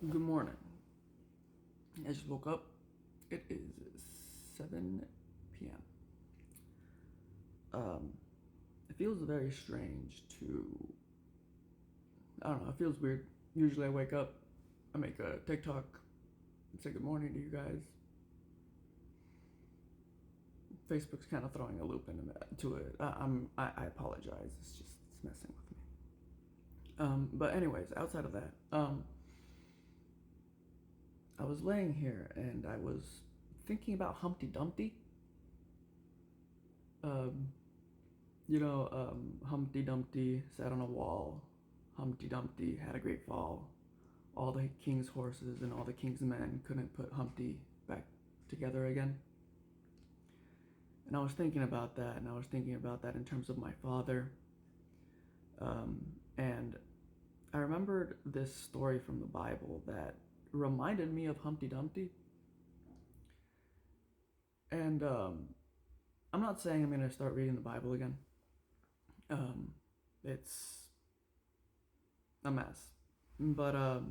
Good morning. I just woke up. It is 7 p.m. Um, it feels very strange to. I don't know, it feels weird. Usually I wake up, I make a TikTok, and say good morning to you guys. Facebook's kind of throwing a loop into it. I apologize. It's messing with me. But anyways, outside of that, I was laying here and I was thinking about Humpty Dumpty. Um, Humpty Dumpty sat on a wall. Humpty Dumpty had a great fall. All the king's horses and all the king's men couldn't put Humpty back together again. And I was thinking about that, and I was thinking about that in terms of my father. And I remembered this story from the Bible that reminded me of Humpty Dumpty. And I'm not saying I'm going to start reading the Bible again. It's a mess. But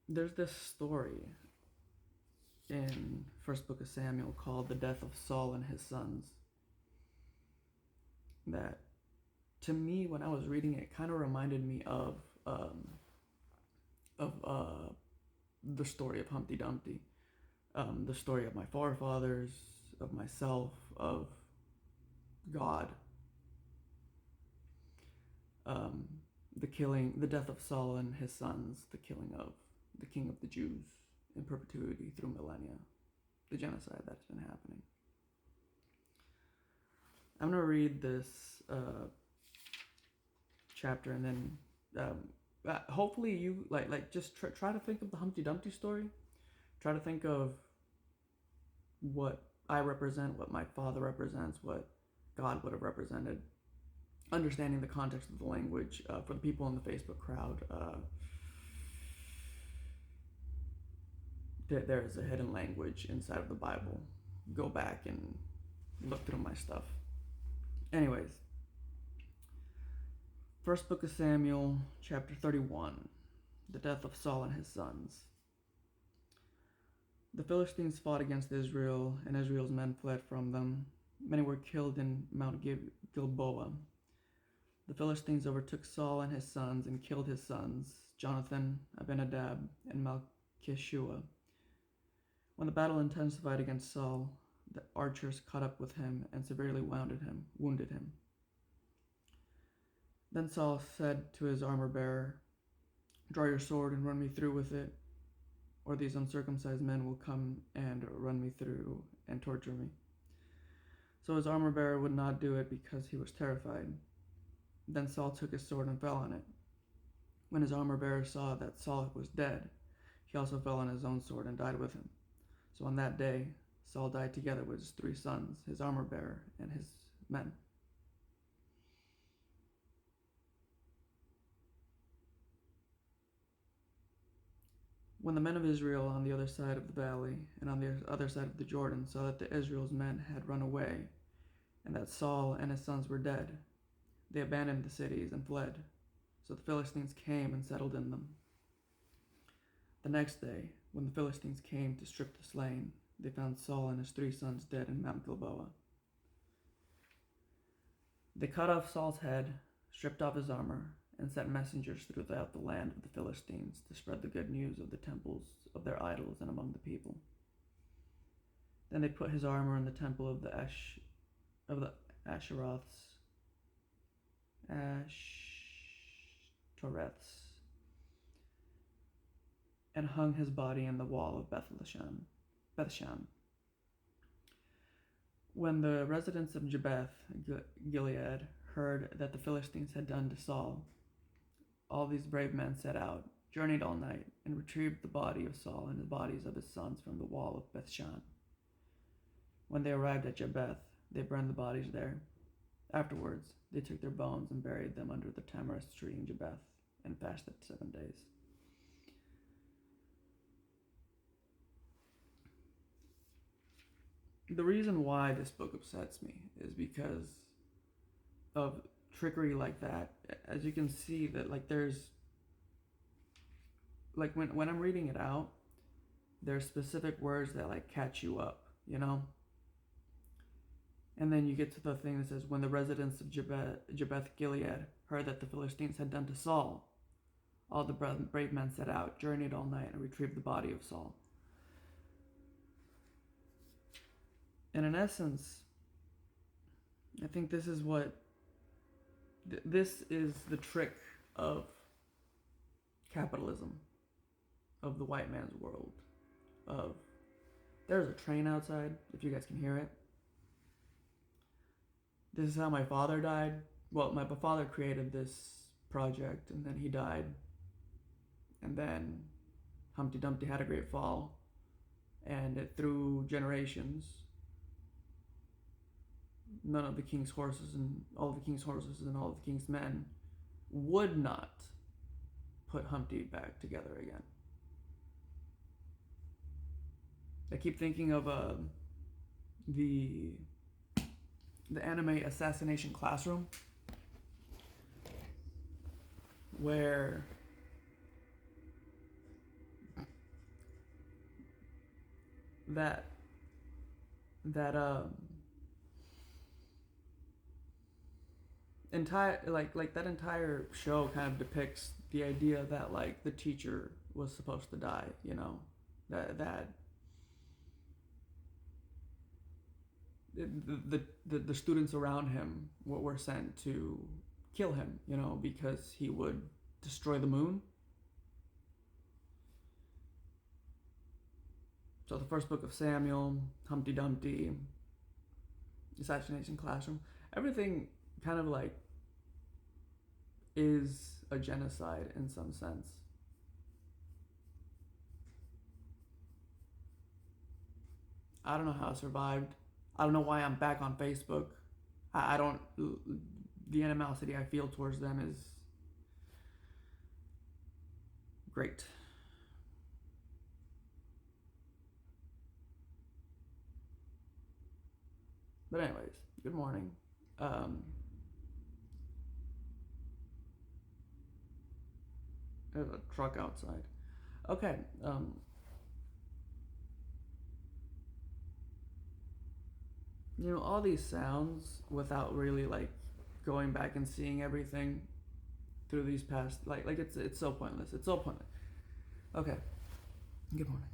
there's this story in first book of Samuel called the death of Saul and his sons that to me when I was reading it kind of reminded me of the story of Humpty Dumpty, the story of my forefathers, of myself, of God, the death of Saul and his sons, the killing of the king of the Jews in perpetuity through millennia, the genocide that's been happening. I'm gonna read this chapter and then hopefully you just try to think of the Humpty Dumpty story. Try to think of what I represent, what my father represents, what God would have represented. Understanding the context of the language for the people in the Facebook crowd. There is a hidden language inside of the Bible. Go back and look through my stuff. Anyways, first book of Samuel, chapter 31, the death of Saul and his sons. The Philistines fought against Israel, and Israel's men fled from them. Many were killed in Mount Gilboa. The Philistines overtook Saul and his sons and killed his sons, Jonathan, Abinadab, and Malchishua. When the battle intensified against Saul, the archers caught up with him and severely wounded him. Then Saul said to his armor-bearer, "Draw your sword and run me through with it, or these uncircumcised men will come and run me through and torture me." So his armor-bearer would not do it because he was terrified. Then Saul took his sword and fell on it. When his armor-bearer saw that Saul was dead, he also fell on his own sword and died with him. So on that day, Saul died together with his 3 sons, his armor-bearer, and his men. When the men of Israel on the other side of the valley and on the other side of the Jordan saw that the Israel's men had run away and that Saul and his sons were dead, they abandoned the cities and fled. So the Philistines came and settled in them. The next day, when the Philistines came to strip the slain, they found Saul and his 3 sons dead in Mount Gilboa. They cut off Saul's head, stripped off his armor, and sent messengers throughout the land of the Philistines to spread the good news of the temples of their idols and among the people. Then they put his armor in the temple of the Ashtoreths, and hung his body in the wall of Bethshan. When the residents of Jabesh Gilead heard that the Philistines had done to Saul, all these brave men set out, journeyed all night, and retrieved the body of Saul and the bodies of his sons from the wall of Bethshan. When they arrived at Jabesh, they burned the bodies there. Afterwards, they took their bones and buried them under the tamarisk tree in Jabesh and fasted 7 days. The reason why this book upsets me is because of trickery like that. As you can see, that there's like when I'm reading it out, there's specific words that like catch you up, you know? And then you get to the thing that says, when the residents of Jabesh Gilead heard that the Philistines had done to Saul, all the brave men set out, journeyed all night, and retrieved the body of Saul. And in essence, I think this is what, this is the trick of capitalism, of the white man's world, of, there's a train outside, if you guys can hear it. This is how my father died. Well, my father created this project, and then he died. And then Humpty Dumpty had a great fall, and through generations, none of the king's horses and all of the king's horses and all of the king's men would not put Humpty back together again. I keep thinking of the anime Assassination Classroom, where that entire that entire show kind of depicts the idea that like the teacher was supposed to die, you know, that the students around him were sent to kill him, you know, because he would destroy the moon. So the first book of Samuel, Humpty Dumpty, Assassination Classroom, everything kind of like is a genocide in some sense. I don't know how I survived. I don't know why I'm back on Facebook. I don't, the animosity I feel towards them is great. But anyways, good morning. There's a truck outside. Okay. You know, all these sounds without really like going back and seeing everything through these past, like it's so pointless. It's so pointless. Okay. Good morning.